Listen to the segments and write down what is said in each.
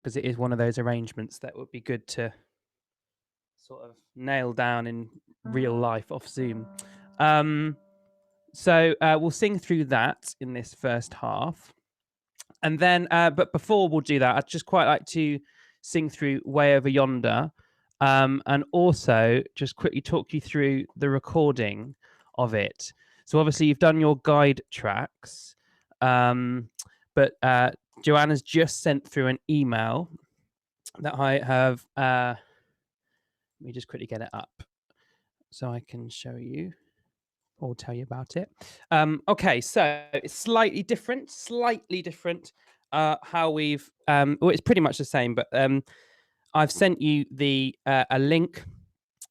because it is one of those arrangements that would be good to sort of nail down in real life off Zoom. So we'll sing through that in this first half. And then, but before we'll do that, I'd just quite like to sing through Way Over Yonder, and also just quickly talk you through the recording of it. So obviously you've done your guide tracks, but Joanna's just sent through an email that I have. Let me just quickly get it up so I can show you or tell you about it. Okay, so it's slightly different how we've well, it's pretty much the same, but I've sent you the a link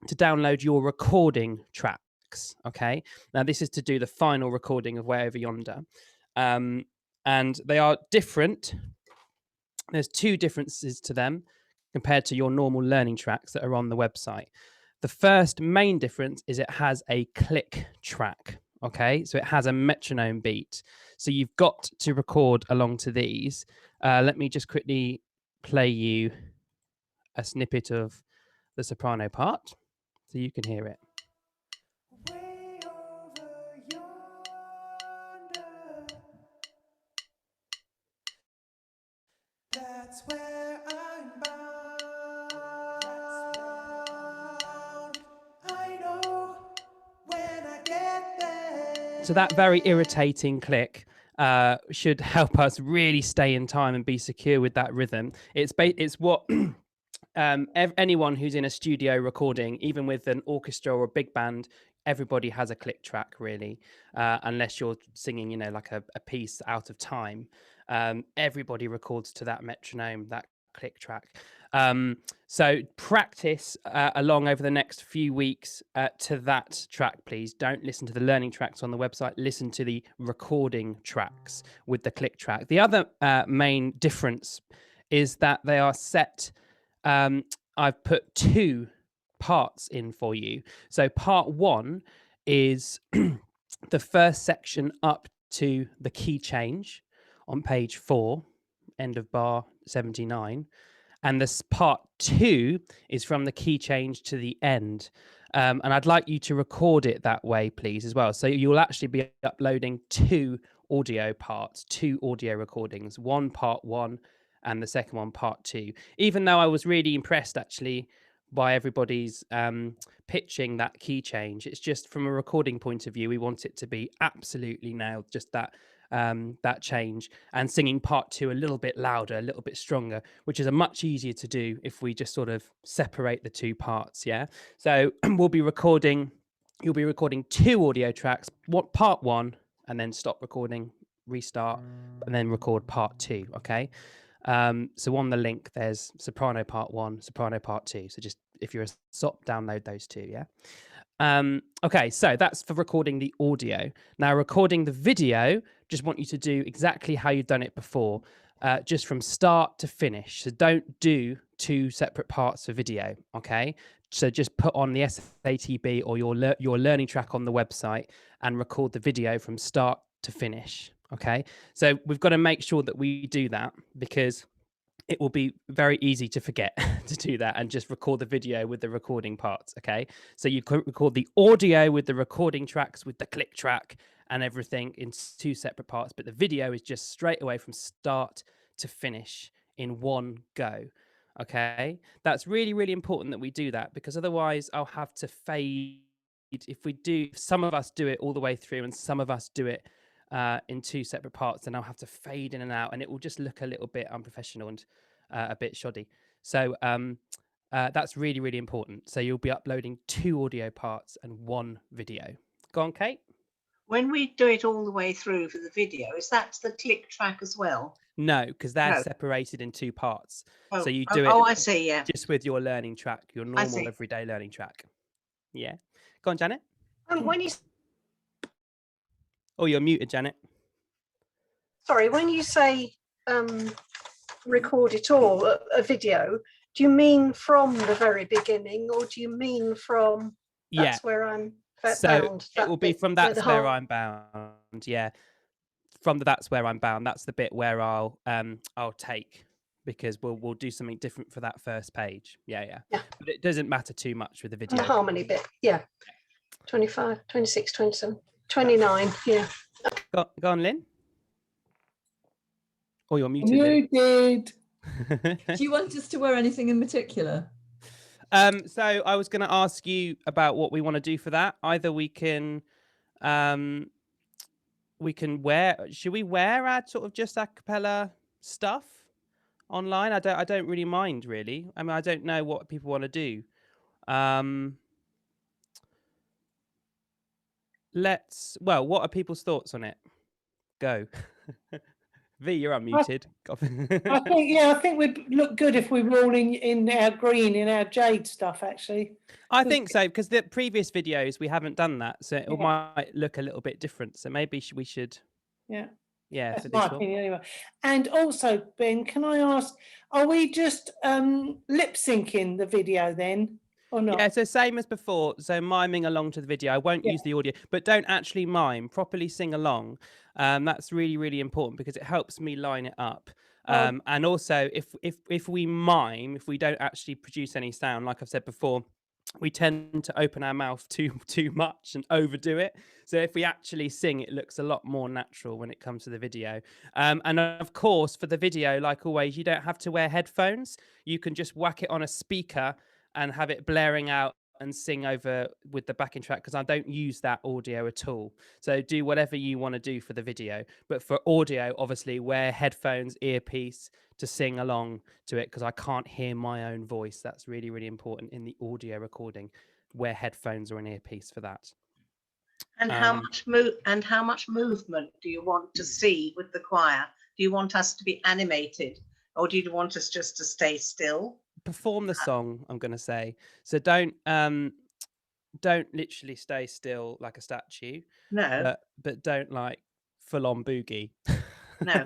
to download your recording tracks. Okay, now this is to do the final recording of Way Over Yonder, and they are different. There's two differences to them compared to your normal learning tracks that are on the website. The first main difference is it has a click track. Okay, so it has a metronome beat. So you've got to record along to these. Let me just quickly play you a snippet of the soprano part so you can hear it. Way over yonder, that's where I'm bound. I know when I get there. So that very irritating click should help us really stay in time and be secure with that rhythm. It's what anyone who's in a studio recording, even with an orchestra or a big band, everybody has a click track really, unless you're singing, you know, like a piece out of time. Everybody records to that metronome, that click track. So practice along over the next few weeks to that track, please. Don't listen to the learning tracks on the website. Listen to the recording tracks with the click track. The other main difference is that they are set. I've put two parts in for you. So part one is the first section up to the key change on page 4, end of bar 79. And this part 2 is from the key change to the end. And I'd like you to record it that way, please, as well. So you'll actually be uploading two audio parts, two audio recordings, one part 1 and the second one part 2. Even though I was really impressed actually by everybody's pitching that key change, it's just from a recording point of view, we want it to be absolutely nailed, just that change, and singing part 2 a little bit louder, a little bit stronger, which is a much easier to do if we just sort of separate the two parts. Yeah, so you'll be recording two audio tracks, part 1 and then stop recording, restart, and then record part 2. Okay, so on the link there's soprano part 1, soprano part 2. So just if you're a sop, download those two. Yeah. Okay, so that's for recording the audio. Now recording the video, just want you to do exactly how you've done it before, just from start to finish. So don't do two separate parts for video. Okay, so just put on the SATB or your learning track on the website and record the video from start to finish. Okay, so we've got to make sure that we do that, because it will be very easy to forget to do that and just record the video with the recording parts. Okay, so you can record the audio with the recording tracks, with the click track and everything in two separate parts, but the video is just straight away from start to finish in one go. Okay, that's really, really important that we do that, because otherwise I'll have to fade. If some of us do it all the way through and some of us do it in two separate parts, then I'll have to fade in and out, and it will just look a little bit unprofessional and a bit shoddy. So that's really, really important. So you'll be uploading two audio parts and one video. Go on, Kate. When we do it all the way through for the video, is that the click track as well? No, because they're separated in two parts. Oh, so you do it. Oh, I see. Yeah, just with your learning track, your normal everyday learning track. Yeah. Go on, Janet. When you Oh, you're muted, Janet. Sorry, when you say record it all, a video, do you mean from the very beginning, or do you mean from that's where I'm bound? It will be from that's where I'm bound. Yeah. From the that's where I'm bound. That's the bit where I'll take because we'll do something different for that first page. Yeah. Yeah. But it doesn't matter too much with the And video. the harmony bit, yeah. 25, 26, 27, 29, yeah. Go on, Lynn. Oh, you're muted, Lynn. You did. Do you want us to wear anything in particular? So I was going to ask you about what we want to do for that. Either we can wear. Should we wear our sort of just a cappella stuff online? I don't really mind, really. I mean, I don't know what people want to do. What are people's thoughts on it? Go. V, you're unmuted. I think we'd look good if we were all in our green, in our jade stuff, actually. I think so, because the previous videos we haven't done that, so it Yeah. might look a little bit different. So maybe we should. Yeah. Yeah, That's for my this one. opinion anyway. And also, Ben, can I ask, are we just lip syncing the video then, or not? Yeah, so same as before. So miming along to the video. I won't Yeah. use the audio, but don't actually mime. Properly sing along. That's really, really important because it helps me line it up. And also, if we mime, if we don't actually produce any sound, like I've said before, we tend to open our mouth too much and overdo it. So if we actually sing, it looks a lot more natural when it comes to the video. And of course, for the video, like always, you don't have to wear headphones. You can just whack it on a speaker and have it blaring out and sing over with the backing track, because I don't use that audio at all. So do whatever you want to do for the video. But for audio, obviously, wear headphones, earpiece to sing along to it, because I can't hear my own voice. That's really, really important in the audio recording. Wear headphones or an earpiece for that. And how much movement do you want to see with the choir? Do you want us to be animated, or do you want us just to stay still? Perform the song, I'm going to say. So don't literally stay still like a statue. No. But don't like full on boogie. No.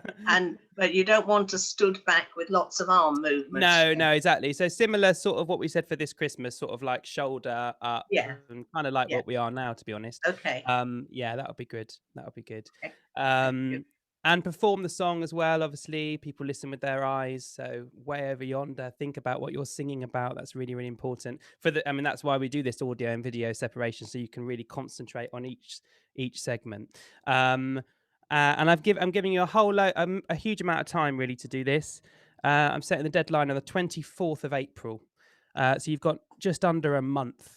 But you don't want to stood back with lots of arm movement. No, exactly. So similar sort of what we said for this Christmas, sort of like shoulder up, and kind of like what we are now, to be honest. Okay. Yeah, that'll be good. That'll be good. Okay. And perform the song as well. Obviously, people listen with their eyes. So way over yonder, think about what you're singing about. That's really, really important. That's why we do this audio and video separation, so you can really concentrate on each segment. And I'm giving you a huge amount of time really to do this. I'm setting the deadline on the 24th of April. So you've got just under a month.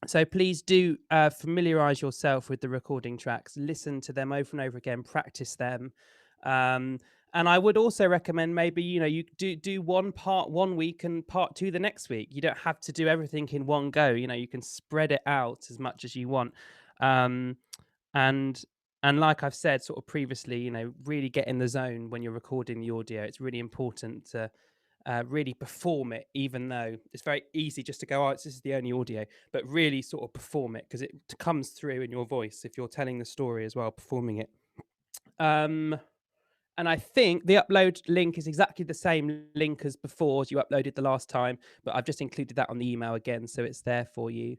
So please do familiarize yourself with the recording tracks, listen to them over and over again, practice them. And I would also recommend maybe, you do one part 1 week and part 2 the next week. You don't have to do everything in one go. You can spread it out as much as you want. And like I've said sort of previously, really get in the zone when you're recording the audio. It's really important to really perform it, even though it's very easy just to go, this is the only audio, but really sort of perform it, because it comes through in your voice if you're telling the story as well, performing it. And I think the upload link is exactly the same link as before, as you uploaded the last time, but I've just included that on the email again, so it's there for you.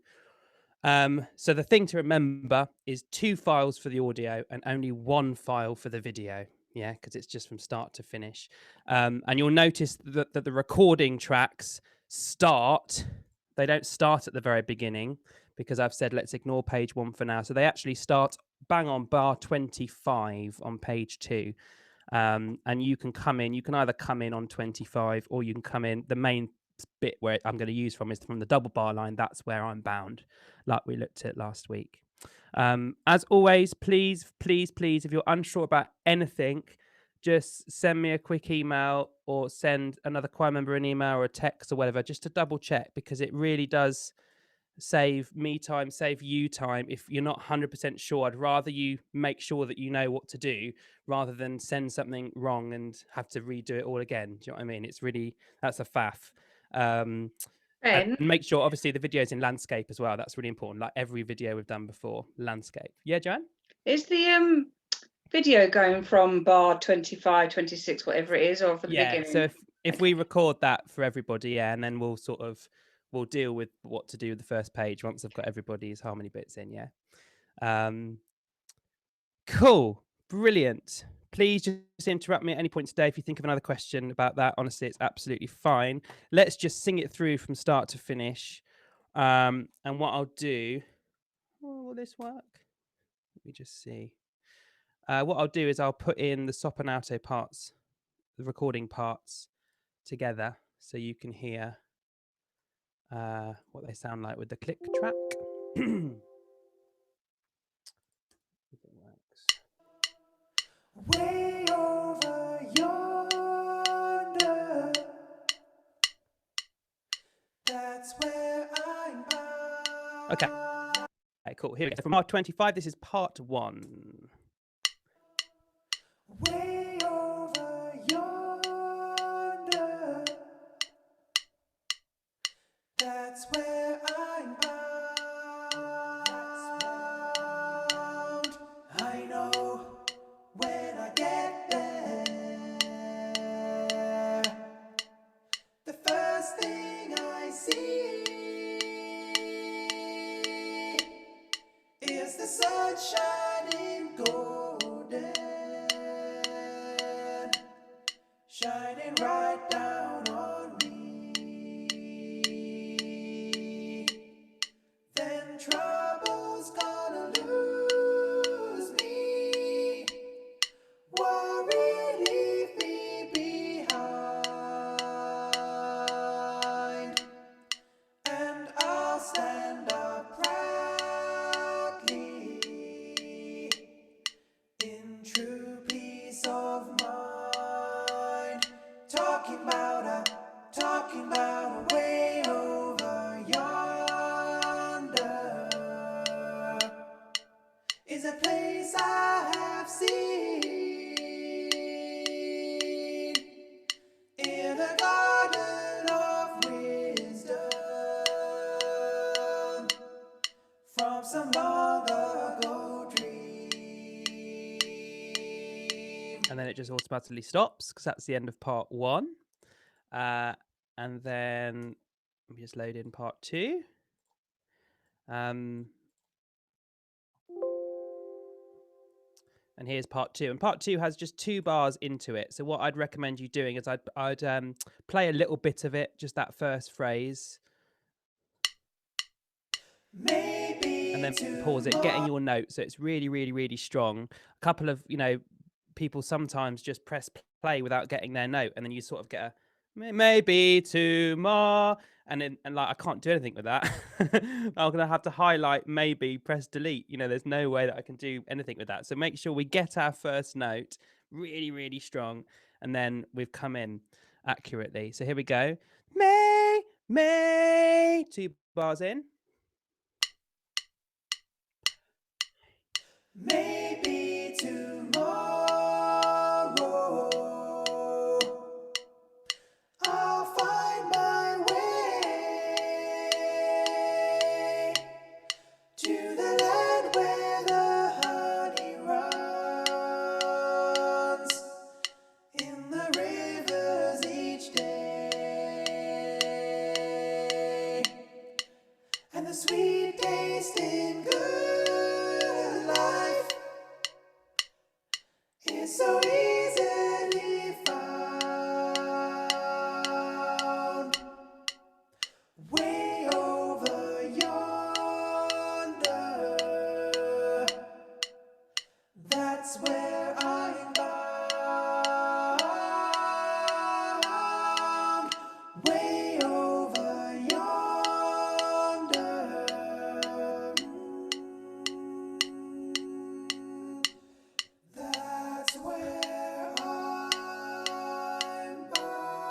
So the thing to remember is 2 files for the audio and only 1 file for the video. Yeah, because it's just from start to finish. And you'll notice that the recording tracks they don't start at the very beginning, because I've said let's ignore page 1 for now. So they actually start bang on bar 25 on page 2. And you can either come in on 25, or you can come in, the main bit where I'm going to use is from the double bar line. That's where I'm bound, like we looked at last week. As always, please, if you're unsure about anything, just send me a quick email or send another choir member an email or a text or whatever, just to double check, because it really does save me time, save you time. If you're not 100% sure, I'd rather you make sure that you know what to do, rather than send something wrong and have to redo it all again. Do you know what I mean? That's a faff. And make sure, obviously, the video's in landscape as well. That's really important. Like every video we've done before, landscape. Yeah, Joanne? Is the video going from bar 25, 26, whatever it is, or for the beginning? So if we record that for everybody, and then we'll deal with what to do with the first page once I've got everybody's harmony bits in. Cool, brilliant. please just interrupt me at any point today if you think of another question about that. Honestly, it's absolutely fine. Let's just sing it through from start to finish. And what I'll do, will this work? Let me just see. What I'll do is I'll put in the Soprano and Alto parts, the recording parts together, so you can hear what they sound like with the click track. If it works. Way over yonder, that's where I'm bound. Okay. Cool. Here we go. From part 25, this is part 1. Way over yonder, that's where I'm bound. I know when I get there, the first thing I see is the sun shining golden, shining right down on me. Then trouble's gonna lose me, worry leave me behind, and I'll stand up proudly in true peace of mind, talking about a way over yonder is a place I have seen in a garden of wisdom from some long ago dream. And then it just automatically stops because that's the end of part 1. And then we just load in part 2. And here's part 2. And part 2 has just 2 bars into it. So what I'd recommend you doing is I'd play a little bit of it, just that first phrase. Maybe and then pause it, getting your note so it's really, really, really strong. A couple of, people sometimes just press play without getting their note, and then you sort of get a maybe tomorrow, and like I can't do anything with that. I'm gonna have to highlight, maybe press delete. There's no way that I can do anything with that. So make sure we get our first note really, really strong, and then we've come in accurately. So here we go. May, 2 bars in. maybe tomorrow I'll find my way to the land where the honey runs in the rivers each day, and the sweet taste in good life is so easily found. Way over yonder, that's where I'm bound. Way over yonder, that's where I'm bound.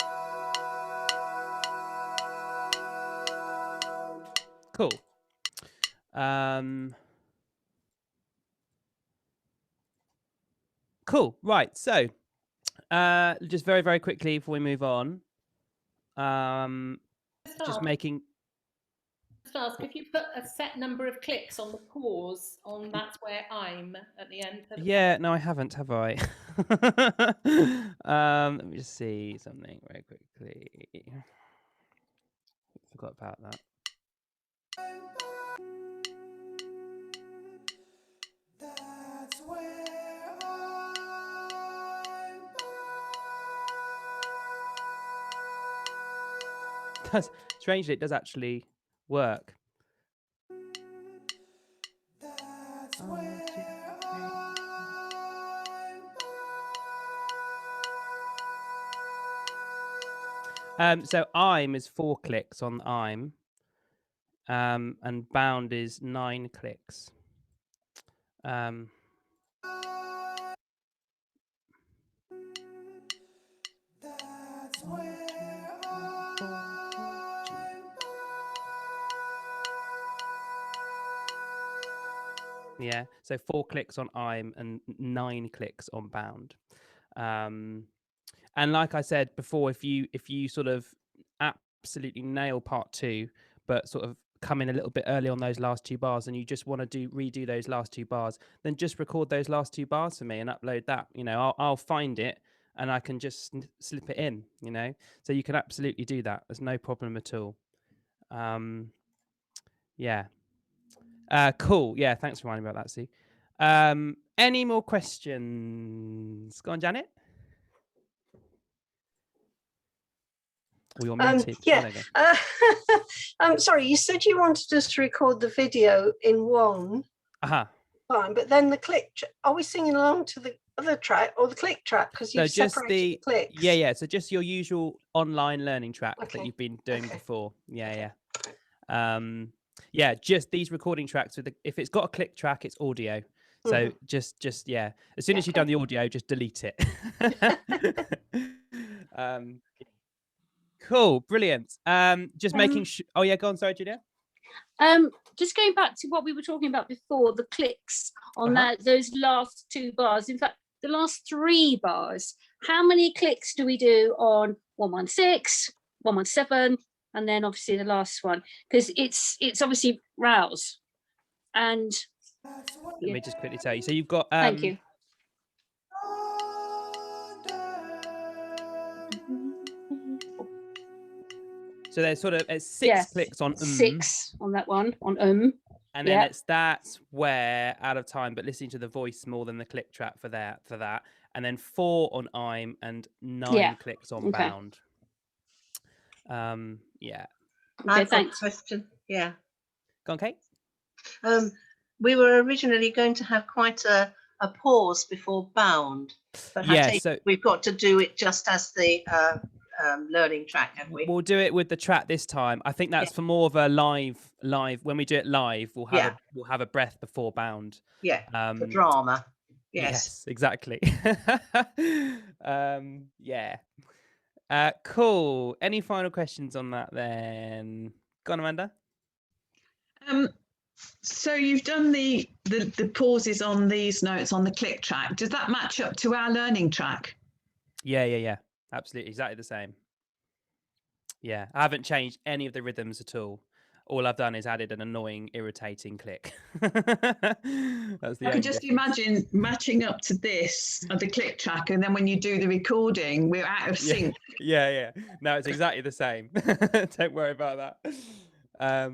Cool. Cool. Right. So, just very, very quickly before we move on, just making. Just ask if you put a set number of clicks on the pause on that's where I'm at the end. Yeah, no, I haven't, have I? Let me just see something very quickly. Forgot about that. That's where I'm Strangely, it does actually work. That's One, where two, three. So I'm is 4 clicks on I'm, and bound is 9 clicks. That's where Yeah, so 4 clicks on I'm and 9 clicks on bound. And like I said before, if you sort of absolutely nail part 2, but sort of come in a little bit early on those last 2 bars, and you just want to redo those last 2 bars, then just record those last 2 bars for me and upload that. You know, I'll find it and I can just slip it in. You know, so you can absolutely do that. There's no problem at all. Yeah. Cool. Yeah. Thanks for reminding me about that, Sue. Any more questions? Go on, Janet. Or you're muted. Yeah. Oh, there you go. Sorry, you said you wanted us to record the video in one time, but then the click. Are we singing along to the other track or the click track? Because you've separated the clicks. Yeah. So just your usual online learning track that you've been doing before. Yeah. Yeah. Just these recording tracks with if it's got a click track, it's audio. So just yeah. As soon as you've done the audio, just delete it. Cool, brilliant. Just making sure. Oh yeah, go on. Sorry, Julia. Just going back to what we were talking about before, the clicks on those last 2 bars. In fact, the last 3 bars. How many clicks do we do on 116, 117, and then obviously the last one? Because it's obviously rouse. And let me just quickly tell you. So you've got. Thank you. So there's sort of 6 clicks on 6 on that one on and then that's where out of time, but listening to the voice more than the click track for that, and then 4 on I'm and 9 clicks on bound. Yeah. Okay, thanks. Question. Yeah. Go on, Kate. We were originally going to have quite a pause before bound, but so we've got to do it just as the learning track, have we? We'll do it with the track this time. I think that's for more of a live. When we do it live, we'll have a breath before bound. Yeah, the drama. Yes, exactly. Yeah. Cool. Any final questions on that then? Go on, Amanda. So you've done the pauses on these notes on the click track. Does that match up to our learning track? Yeah. Absolutely, exactly the same. Yeah, I haven't changed any of the rhythms at all. All I've done is added an annoying, irritating click. That's the I could just imagine matching up to this of the click track, and then when you do the recording, we're out of sync. Yeah. No, it's exactly the same. Don't worry about that.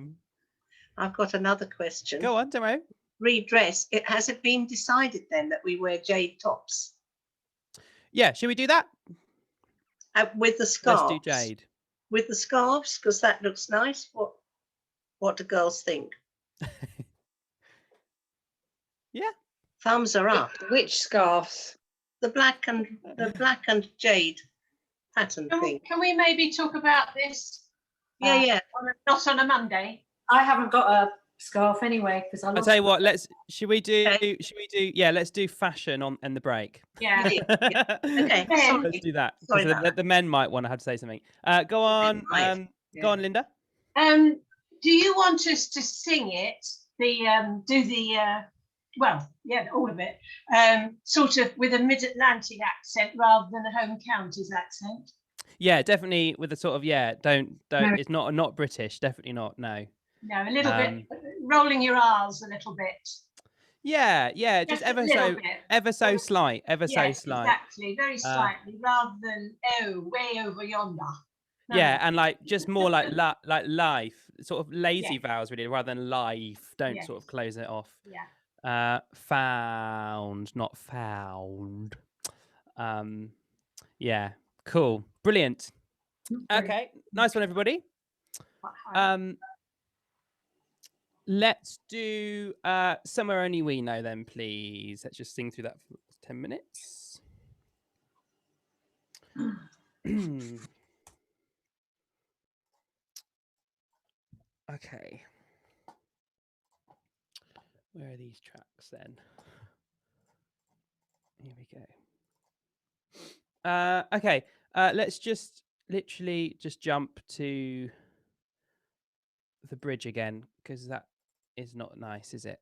I've got another question. Go on, don't worry. Redress. Has it been decided then that we wear jade tops? Yeah, should we do that? With the scarves. Let's do jade. With the scarves, because that looks nice. What do girls think? Yeah. Thumbs are up. Which scarves? The black and jade pattern thing. Can we maybe talk about this? Yeah. Not on a Monday. I haven't got a scarf anyway because I'll tell you what. Should we do? Yeah, let's do fashion in the break. Yeah. Okay. Let's do that. The men might want to have to say something. Go on. Go on, Linda. Do you want us to sing it? All of it. Sort of with a mid-Atlantic accent rather than a home counties accent. Yeah, definitely with a sort of Don't. No. It's not British. Definitely not. No. No, a little bit, rolling your R's a little bit. Yeah, just ever so slight, so slight. Exactly, very slightly, rather than way over yonder. No. Yeah, and just more like life, sort of lazy vowels really, rather than life. Don't sort of close it off. Yeah. Found, not found. Yeah, cool, brilliant. Okay, nice one, everybody. Let's do Somewhere Only We Know then, please. Let's just sing through that for 10 minutes. Okay. Where are these tracks then? Here we go. Okay. Let's just literally just jump to the bridge again, because that is not nice, is it?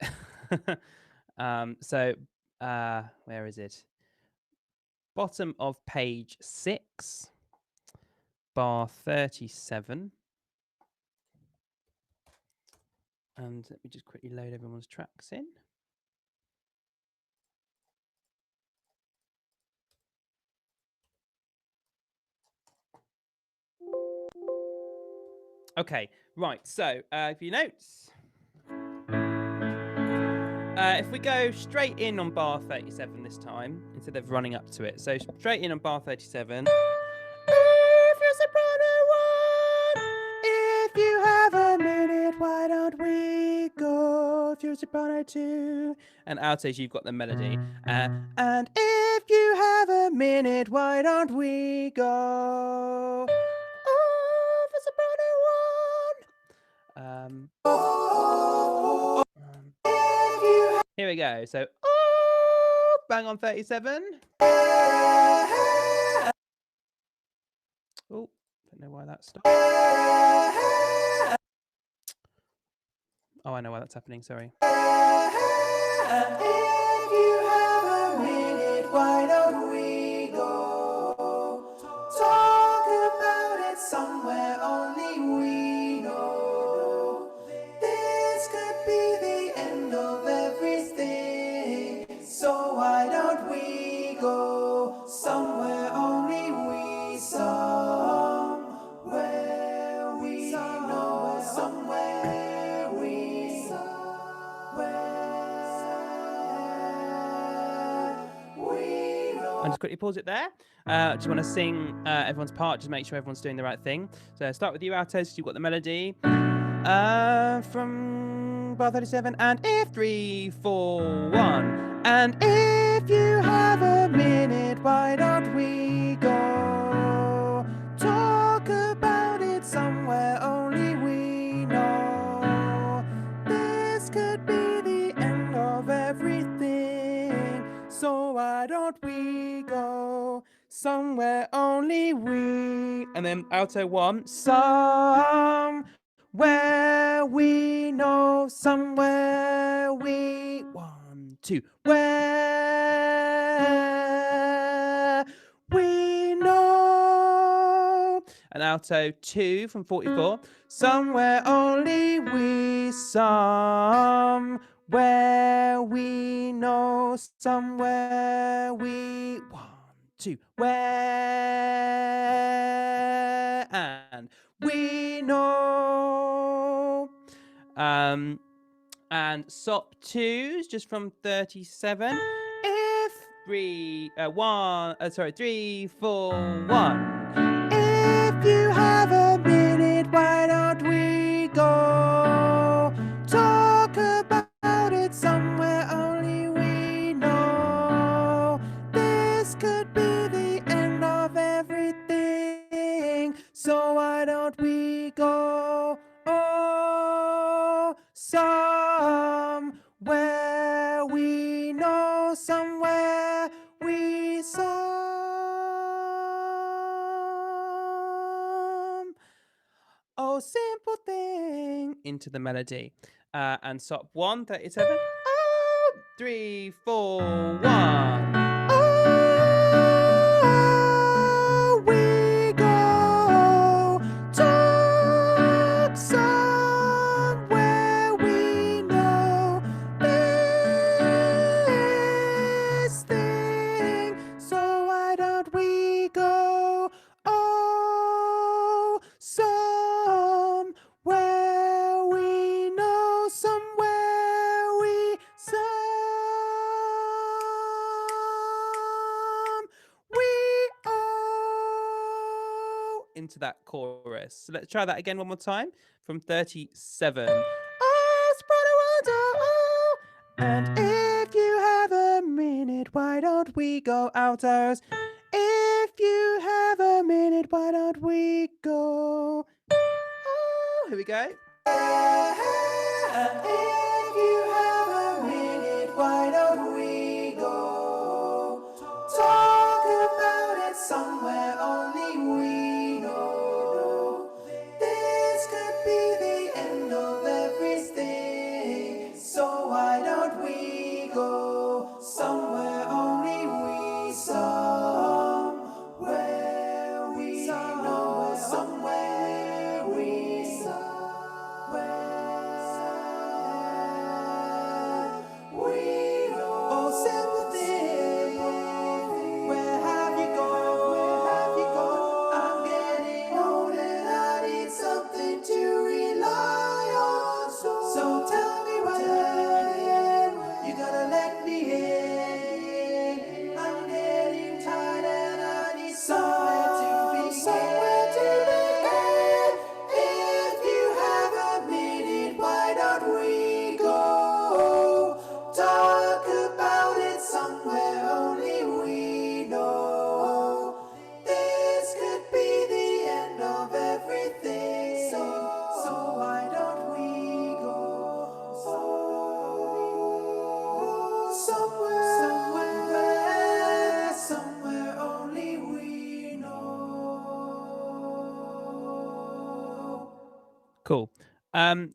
So where is it? Bottom of page 6, bar 37. And let me just quickly load everyone's tracks in. Okay, right, so for your notes, if we go straight in on bar 37 this time, instead of running up to it. So straight in on bar 37. If you're soprano one, if you have a minute, why don't we go? If you're soprano two, and altos, you've got the melody. And if you have a minute, why don't we go? Oh, for soprano one. Here we go. So, oh, bang on 37. Oh, don't know why that stopped. Oh, I know why that's happening. Sorry. If you have a minute, why don't we go? Talk about it somewhere only we know. This could be the end of everything. So why don't we go somewhere only we somewhere we know, somewhere we I'll just quickly pause it there. Just want to sing everyone's part, just make sure everyone's doing the right thing. So start with you, altos, you've got the melody. From bar 37, and if 3, 4, 1. And if you have a minute, why don't we go? Talk about it somewhere only we know. This could be the end of everything. So why don't we go somewhere only we? And then alto 1. Somewhere we know, somewhere we 1, 2. Where we know. And alto 2 from 44. Somewhere only we somewhere we know, somewhere we 1, 2. Where and we know. And sop 2's just from 37. If 3, 3, 4, 1. If you have a minute, why don't we go? Talk about it somewhere only we know. This could be the end of everything. So why don't we go? Oh, somewhere we know, somewhere we oh, simple thing into the melody. And sop 1, 37. Oh, 3, 4, 1. Oh, we go. Talk somewhere we know. This thing. So why don't we go? Oh, somewhere we know, somewhere we that chorus. So let's try that again one more time from 37. Oh, soprano, alto, oh. And if you have a minute, why don't we go altos? If you have a minute, why don't we go? Oh, here we go. And if you have a minute, why don't we go talk about it somewhere only we know? This could be the end of everything, so why don't we go somewhere only we somewhere we know, somewhere we we know. Oh, sympathy, where have you gone? Where have you gone? I'm getting old and I need something to rely on. So tell me when you gotta let me in. I'm getting tired and I need somewhere to begin. Somewhere to begin. If you have a minute, why don't we go talk about it somewhere only we know? This could be the end of everything, so why don't we go somewhere only we know? Cool.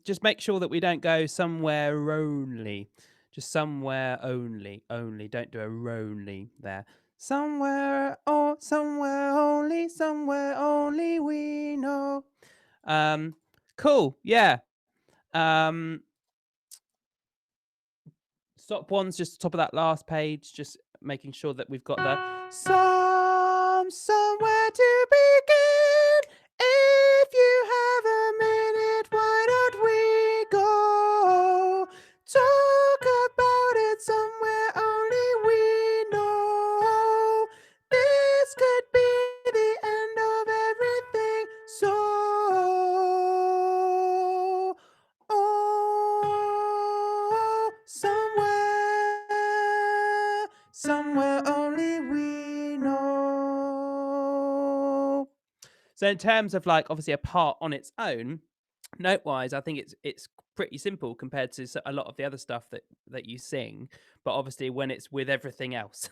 Just make sure that we don't go somewhere only. Just somewhere only. Only. Don't do a only there. Somewhere only we know. Cool. Yeah. Stop one's just top of that last page, just making sure that we've got the somewhere to begin. If you have a minute, why don't we go talk about it somewhere only we know? This could be the end of everything, so somewhere only we know. So in terms of like obviously a part on its own, note wise, I think it's pretty simple compared to a lot of the other stuff that you sing. But obviously when it's with everything else,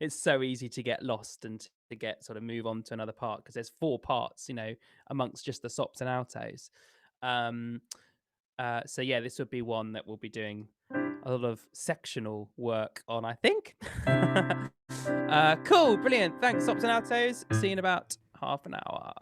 it's so easy to get lost and to get sort of move on to another part because there's 4 parts, you know, amongst just the sops and altos. So yeah, this would be one that we'll be doing a lot of sectional work on, I think. Cool, brilliant. Thanks, sops and altos. See you in about half an hour.